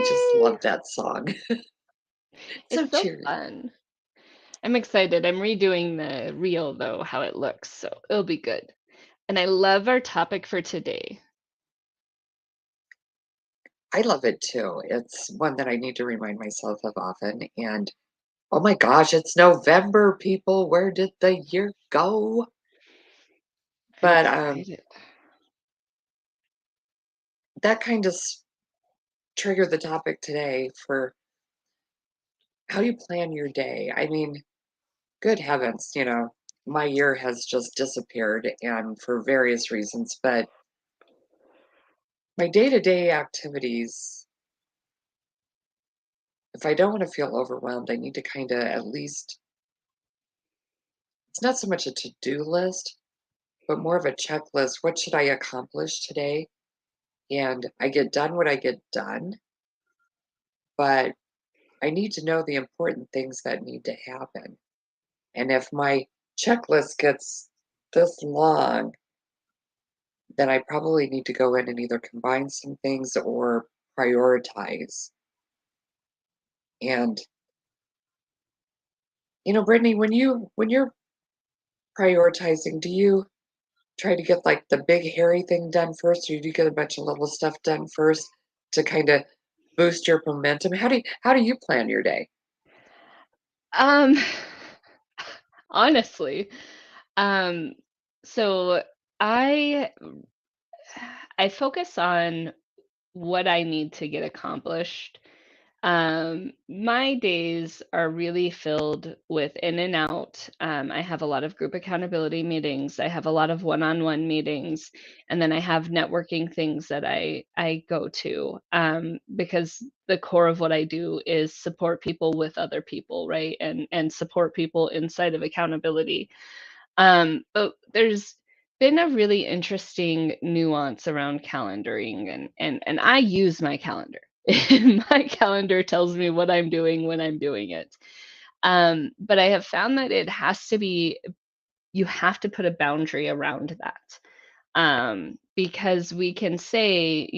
just love that song. So It's so cheery. fun. I'm excited. I'm redoing the reel though, how it looks, so it'll be good. And I love our topic for today. I love it too. It's one that I need to remind myself of often. And oh my gosh, it's November, people. Where did the year go? I'm But excited. that kind of triggered the topic today for how do you plan your day? I mean, good heavens, my year has just disappeared and for various reasons, but my day-to-day activities, if I don't want to feel overwhelmed, I need to kind of at least, it's not so much a to-do list, but more of a checklist. What should I accomplish today? And I get done what I get done, but I need to know the important things that need to happen. And if my checklist gets this long, then I probably need to go in and either combine some things or prioritize. And Brittany, when you're prioritizing, do you try to get like the big hairy thing done first, or do you get a bunch of little stuff done first to kind of boost your momentum? How do you plan your day? Um, honestly, um, so I I focus on what I need to get accomplished. My days are really filled with in and out. I have a lot of group accountability meetings. I have a lot of one-on-one meetings, and then I have networking things that I go to because the core of what I do is support people with other people, right? And support people inside of accountability. But there's been a really interesting nuance around calendaring and I use my calendar. My calendar tells me what I'm doing when I'm doing it. But I have found that it has to be you have to put a boundary around that. Because we can say,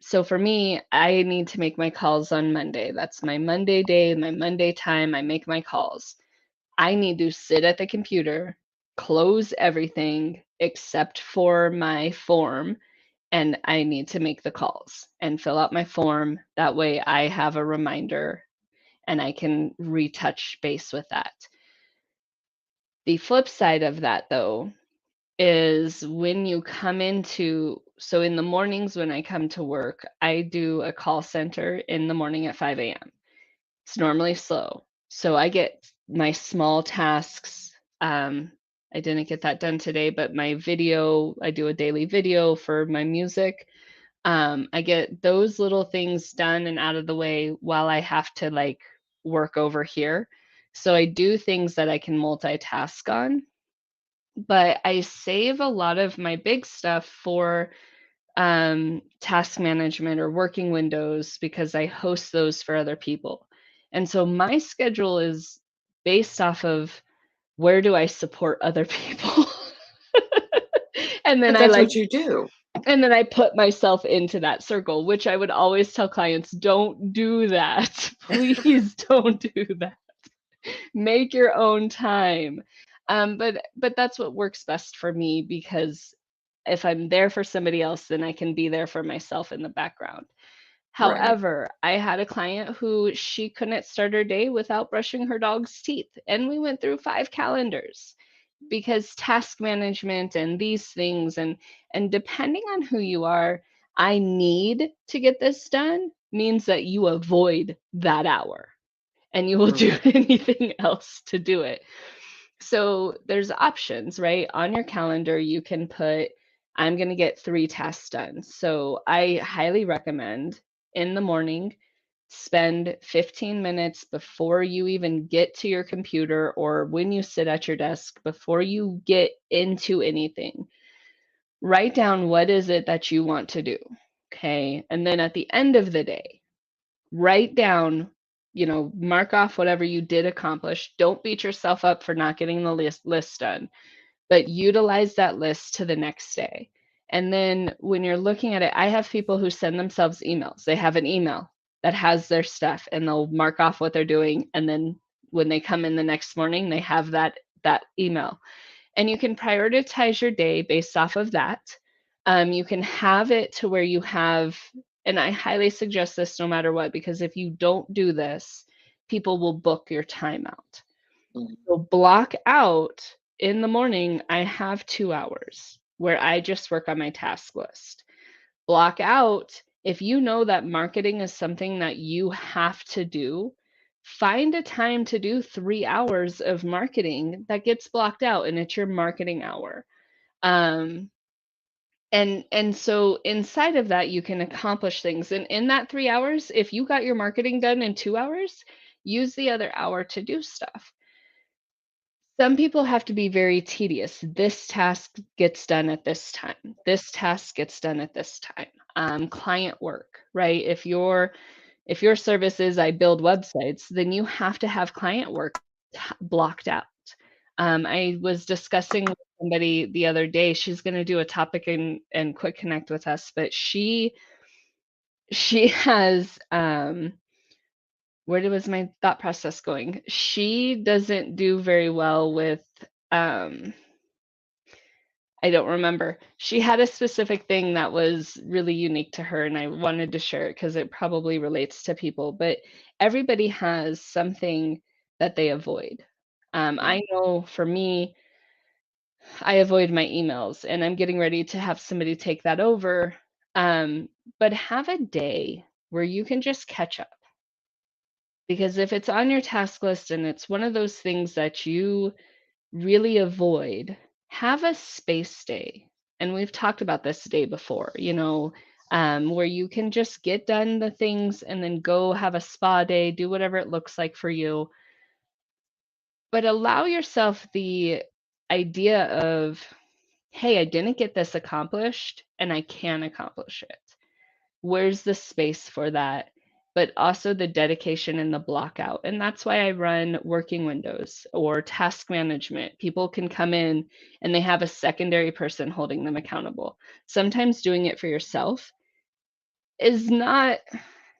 so for me, I need to make my calls on Monday. That's my Monday day, my Monday time. I make my calls. I need to sit at the computer, close everything except for my form, and I need to make the calls and fill out my form. That way I have a reminder and I can retouch base with that. The flip side of that, though, is when you come so in the mornings when I come to work, I do a call center in the morning at 5 a.m. It's normally slow. So I get my small tasks. I didn't get that done today, but my video, I do a daily video for my music. I get those little things done and out of the way while I have to like work over here. So I do things that I can multitask on, but I save a lot of my big stuff for task management or working windows because I host those for other people. And so my schedule is based off of where do I support other people? and then But I that's like what you do. and then I put myself into that circle, which I would always tell clients, don't do that. Please don't do that. Make your own time. But that's what works best for me because if I'm there for somebody else, then I can be there for myself in the background. Right. However, I had a client who she couldn't start her day without brushing her dog's teeth, and we went through 5 calendars because task management and these things and depending on who you are, I need to get this done means that you avoid that hour and you will do Mm. anything else to do it. So there's options, right? On your calendar, you can put, I'm going to get 3 tasks done. So I highly recommend in the morning, spend 15 minutes before you even get to your computer or when you sit at your desk, before you get into anything. Write down what is it that you want to do. Okay. And then at the end of the day, write down, mark off whatever you did accomplish. Don't beat yourself up for not getting the list done, but utilize that list to the next day And then when you're looking at it, I have people who send themselves emails. They have an email that has their stuff and they'll mark off what they're doing. And then when they come in the next morning, they have that email. And you can prioritize your day based off of that. You can have it to where you have, and I highly suggest this no matter what, because if you don't do this, people will book your time out. Mm. So block out in the morning, I have 2 hours where I just work on my task list. Block out if you know that marketing is something that you have to do, find a time to do 3 hours of marketing that gets blocked out and it's your marketing hour. Um, and so inside of that, you can accomplish things. And in that 3 hours, if you got your marketing done in 2 hours, use the other hour to do stuff. Some people have to be very tedious. This task gets done at this time. This task gets done at this time. Client work, right? If your service is I build websites, then you have to have client work blocked out. I was discussing with somebody the other day. She's going to do a topic and quick connect with us, but she has where was my thought process going? She doesn't do very well with um I don't remember. She had a specific thing that was really unique to her, and I wanted to share it because it probably relates to people. But everybody has something that they avoid. Mm. I know for me, I avoid my emails, and I'm getting ready to have somebody take that over. But have a day where you can just catch up. Because if it's on your task list and it's one of those things that you really avoid, have a space day. And we've talked about this day before, where you can just get done the things and then go have a spa day, do whatever it looks like for you. But allow yourself the idea of, hey, I didn't get this accomplished and I can accomplish it. Where's the space for that? But also the dedication and the block out. And that's why I run working windows or task management. People can come in and they have a secondary person holding them accountable. Sometimes doing it for yourself is not,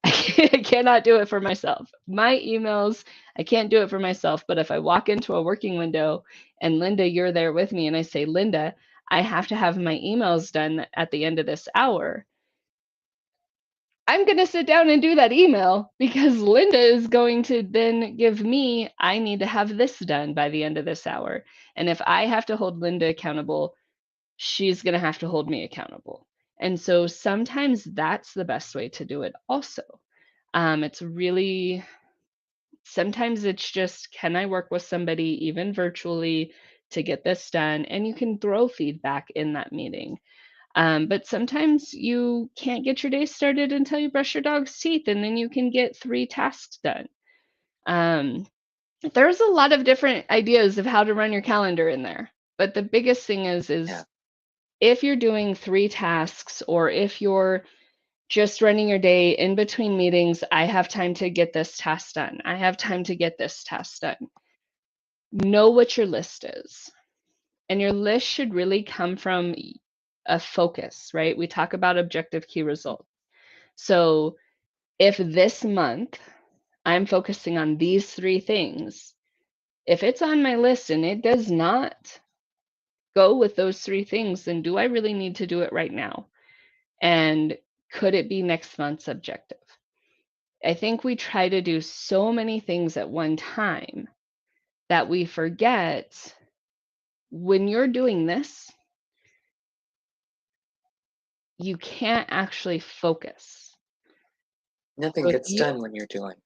I cannot do it for myself. My emails, I can't do it for myself. But if I walk into a working window and Linda, you're there with me, and I say, Linda, I have to have my emails done at the end of this hour. I'm going to sit down and do that email because Linda is going to then give me, I need to have this done by the end of this hour. And if I have to hold Linda accountable, she's going to have to hold me accountable. And so sometimes that's the best way to do it also. It's really, sometimes it's just, can I work with somebody even virtually to get this done? And you can throw feedback in that meeting. But sometimes you can't get your day started until you brush your dog's teeth, and then you can get 3 tasks done. Um, there's a lot of different ideas of how to run your calendar in there. But the biggest thing is Yeah. if you're doing 3 tasks or if you're just running your day in between meetings, I have time to get this task done. I have time to get this task done. Know what your list is. And your list should really come from a focus, right? We talk about objective key results. So if this month I'm focusing on these 3 things, if it's on my list and it does not go with those 3 things, then do I really need to do it right now? And could it be next month's objective? I think we try to do so many things at one time that we forget when you're doing this, you can't actually focus. Nothing So if gets you, done when you're doing.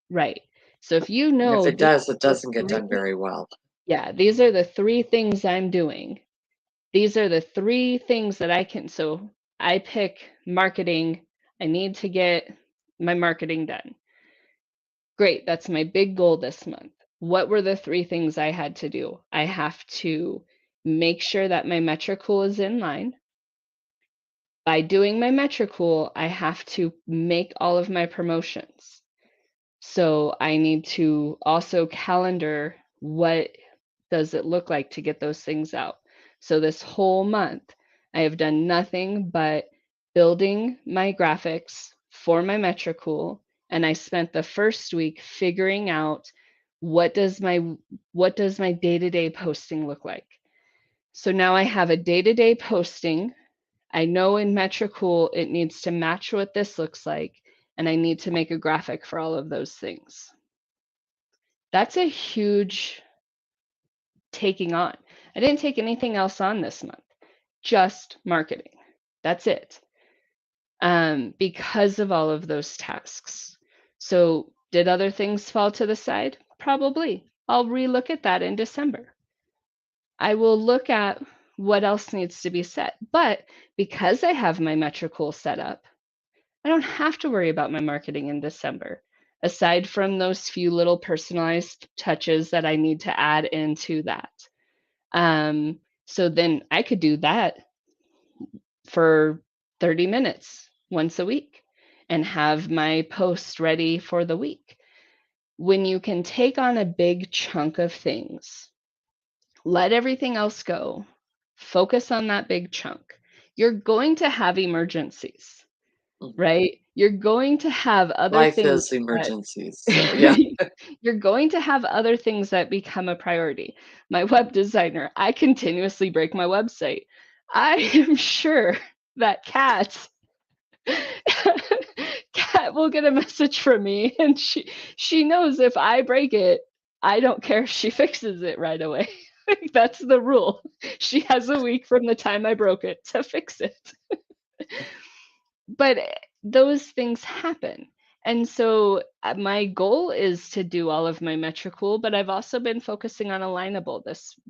right. So if you And if know it these does, it are the doesn't get done three, very well. yeah, these are the 3 things I'm doing. These are the 3 things that I can, so I pick marketing. I need to get my marketing done. Great, that's my big goal this month. What were the 3 things I had to do? I have to make sure that my metrical is in line. By doing my metrical, I have to make all of my promotions. So I need to also calendar what does it look like to get those things out. So this whole month, I have done nothing but building my graphics for my Metricool, and I spent the first week figuring out what does my what does my day-to-day posting look like. So now I have a day-to-day posting. I know in Metricool it needs to match what this looks like, and I need to make a graphic for all of those things. That's a huge taking on. I didn't take anything else on this month, just marketing. That's it. Because of all of those tasks. So, did other things fall to the side? Probably. I'll relook at that in December. I will look at what else needs to be set. But because I have my Metricool set up, I don't have to worry about my marketing in December, aside from those few little personalized touches that I need to add into that. So then I could do that for 30 minutes once a week and have my post ready for the week. When you can take on a big chunk of things, let everything else go, focus on that big chunk. You're going to have emergencies, Mhm. right? You're going to have other Life things is that emergencies, so yeah. you're going to have other things that become a priority. My web designer, I continuously break my website. I am sure that Kat will get a message from me, and she knows if I break it, I don't care if she fixes it right away. Like, that's the rule. She has a week from the time I broke it to fix it. But those things happen. And so my goal is to do all of my Metricool, but I've also been focusing on Alignable.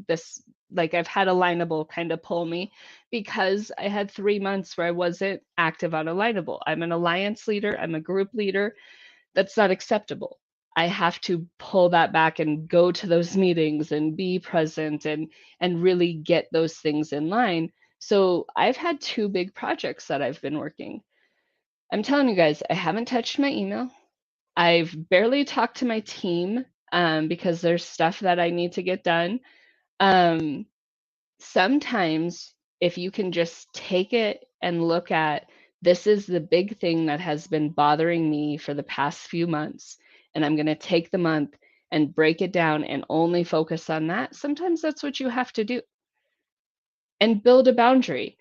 This like I've had Alignable kind of pull me because I had 3 months where I wasn't active on Alignable. I'm an alliance leader, I'm a group leader. That's not acceptable. I have to pull that back and go to those meetings and be present and really get those things in line. So I've had two big projects that I've been working. I'm telling you guys, I haven't touched my email. I've barely talked to my team because there's stuff that I need to get done. Um, Sometimes, if you can just take it and look at this is the big thing that has been bothering me for the past few months, and I'm going to take the month and break it down and only focus on that. Sometimes that's what you have to do and build a boundary.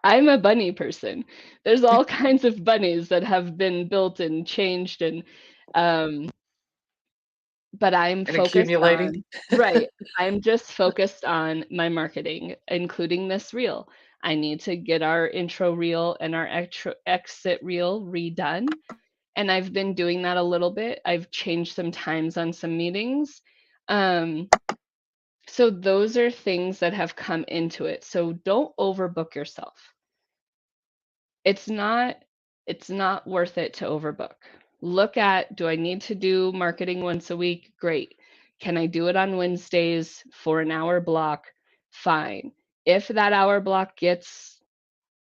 I'm a bunny person. There's all kinds of bunnies that have been built and changed um but I'm And focused accumulating. on right. I'm just focused on my marketing, including this reel. I need to get our intro reel and our exit reel redone. And I've been doing that a little bit. I've changed some times on some meetings. Um, so those are things that have come into it. So don't overbook yourself. It's not it's not worth it to overbook. Look at, do I need to do marketing once a week? Great. Can I do it on Wednesdays for an hour block? Fine. If that hour block gets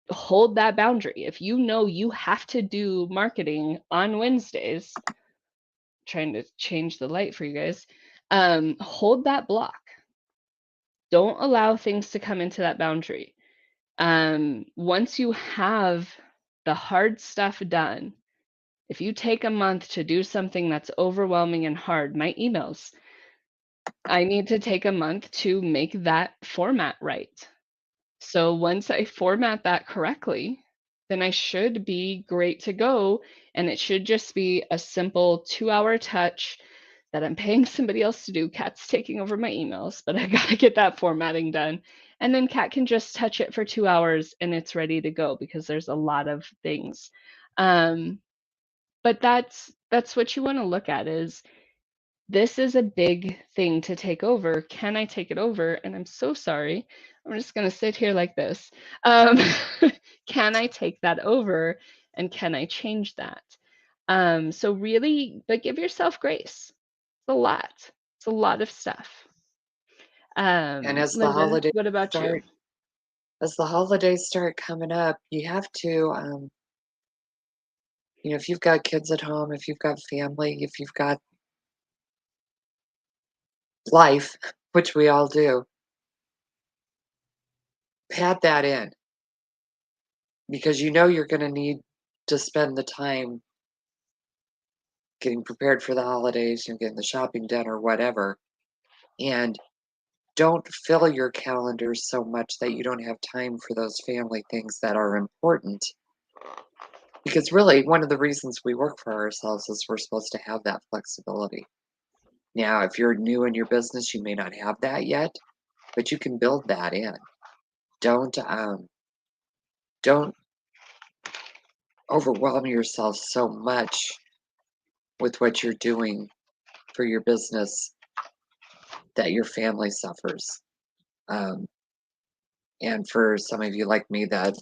hold that boundary. If you know you have to do marketing on Wednesdays, trying to change the light for you guys, hold that block. Don't allow things to come into that boundary. Once you have the hard stuff done, if you take a month to do something that's overwhelming and hard, my emails, I need to take a month to make that format right. So once I format that correctly, then I should be great to go. And it should just be a simple 2 hour touch that I'm paying somebody else to do. Kat's taking over my emails, but I gotta get that formatting done. And then Kat can just touch it for 2 hours and it's ready to go because there's a lot of things. Um, but that's what you want to look at is this is a big thing to take over. Can I take it over? And I'm so sorry. I'm just going to sit here like this. Um, can I take that over? And can I change that? So really, but give yourself grace. It's a lot. It's a lot of stuff. And as the Linda, holidays what about you? start as the holidays start coming up, you have to, if you've got kids at home, if you've got family, if you've got life, which we all do, pad that in because you know you're gonna need to spend the time getting prepared for the holidays, getting the shopping done or whatever, and don't fill your calendar so much that you don't have time for those family things that are important. Because really, one of the reasons we work for ourselves is we're supposed to have that flexibility. Now, if you're new in your business, you may not have that yet, but you can build that in. Don't overwhelm yourself so much with what you're doing for your business that your family suffers. Um, and for some of you like me that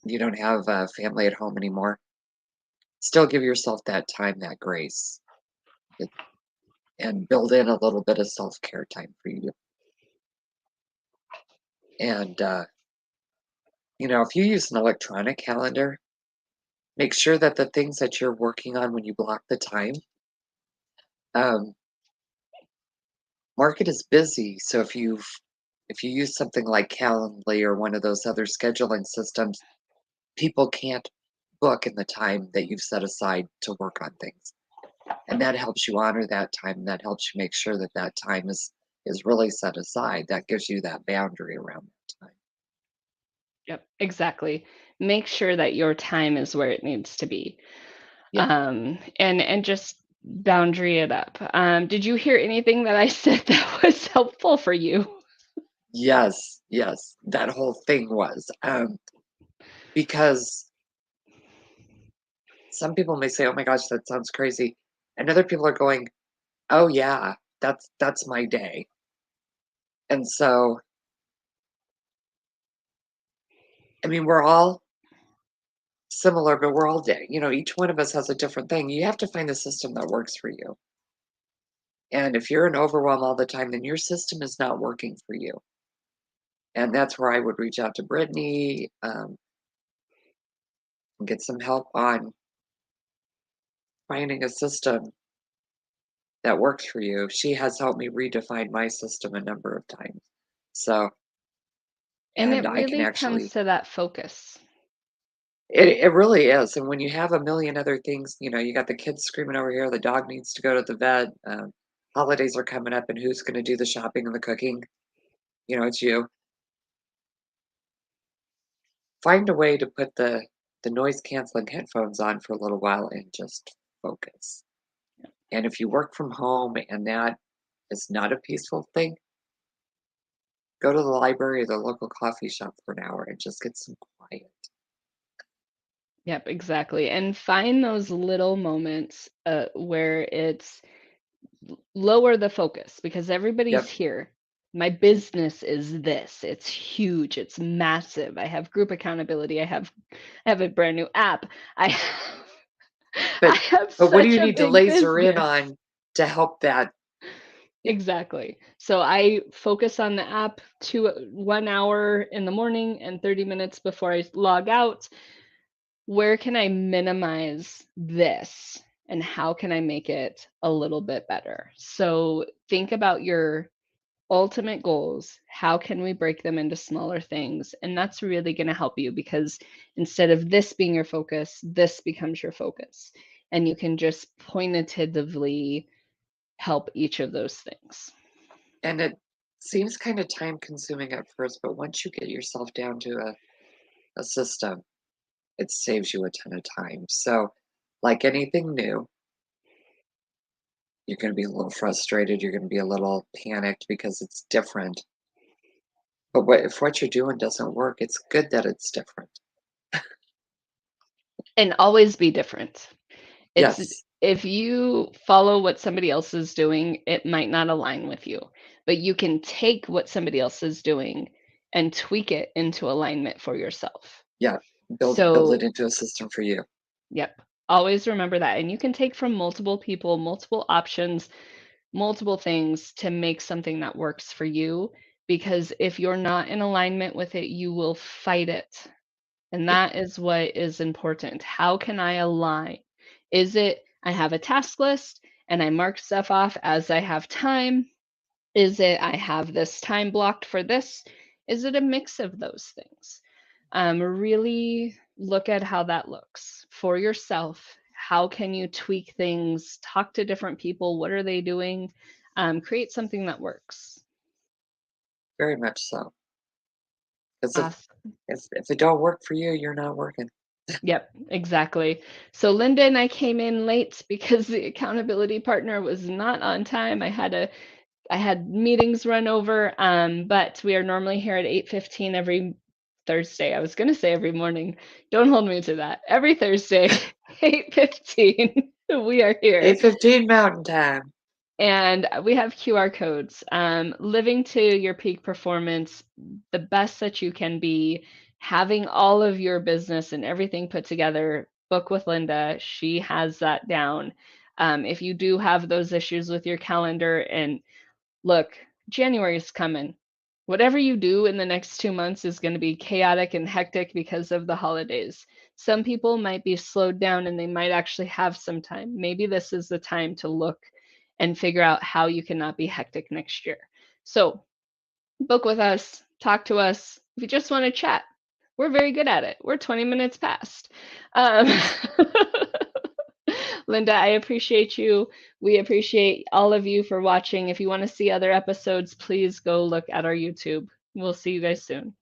you don't have a family at home anymore, still give yourself that time, that grace, it- and build in a little bit of self-care time for you. And if you use an electronic calendar, make sure that the things that you're working on when you block the time, um, mark it as busy. So if you use something like Calendly or one of those other scheduling systems, people can't book in the time that you've set aside to work on things. And that helps you honor that time, and that helps you make sure that that time is really set aside. That gives you that boundary around that time. Yep, exactly. Make sure that your time is where it needs to be. Yeah. And just boundary it up. Did you hear anything that I said that was helpful for you? Yes, yes, that whole thing was, because some people may say, "Oh my gosh, that sounds crazy," and other people are going, "Oh yeah, that's my day." And so, I mean, we're all similar, but we're all each one of us has a different thing. You have to find the system that works for you. And if you're in overwhelm all the time, then your system is not working for you. And that's where I would reach out to Brittany, and get some help on finding a system that works for you. She has helped me redefine my system a number of times. So, And and it I can really comes actually, to that focus. it really is. And when you have a million other things, you got the kids screaming over here, the dog needs to go to the vet, holidays are coming up, and who's going to do the shopping and the cooking? It's you. Find a way to put the noise canceling headphones on for a little while and just focus. And if you work from home and that is not a peaceful thing, go to the library or the local coffee shop for an hour and just get some quiet. Yep, exactly. And find those little moments where it's lower the focus because everybody's Yep. here. My business is this. It's huge. It's massive. I have group accountability. I have a brand new app. I I But have but what do such you a need to big laser in business. on to help that? Yeah. Exactly. So I focus on the app 1 hour in the morning and 30 minutes before I log out. Where can I minimize this and how can I make it a little bit better? So think about your ultimate goals. How can we break them into smaller things? And that's really going to help you because instead of this being your focus, this becomes your focus. And you can just pointatively help each of those things. And it seems kind of time consuming at first, but once you get yourself down to a system, it saves you a ton of time. So, like anything new, you're going to be a little frustrated. You're going to be a little panicked because it's different. But if what you're doing doesn't work, it's good that it's different. And always be different. It's Yes. if you follow what somebody else is doing, it might not align with you, but you can take what somebody else is doing and tweak it into alignment for yourself. Yeah. Build it So, into a system for you. yep, always remember that. And you can take from multiple people, multiple options, multiple things to make something that works for you. Because if you're not in alignment with it, you will fight it. And Yeah. that is what is important. How can I align? Is it I have a task list and I mark stuff off as I have time? Is it I have this time blocked for this? Is it a mix of those things? Really look at how that looks for yourself. How can you tweak things? Talk to different people. What are they doing? Create something that works. Very much so. Because Awesome. if it don't work for you, you're not working. Yep, exactly. So Linda and I came in late because the accountability partner was not on time. I had meetings run over, but we are normally here at 8:15 every Thursday. I was gonna say every morning. Don't hold me to that. Every Thursday, 8:15, we are here. 8:15 Mountain Time. And we have QR codes. Living to your peak performance, the best that you can be, having all of your business and everything put together. Book with Linda. She has that down. If you do have those issues with your calendar, and look, January is coming. Whatever you do in the next 2 months is going to be chaotic and hectic because of the holidays. Some people might be slowed down and they might actually have some time. Maybe this is the time to look and figure out how you cannot be hectic next year. So, book with us, talk to us. If you just want to chat, we're very good at it. We're 20 minutes past. Um, Linda, I appreciate you. We appreciate all of you for watching. If you want to see other episodes, please go look at our YouTube. We'll see you guys soon.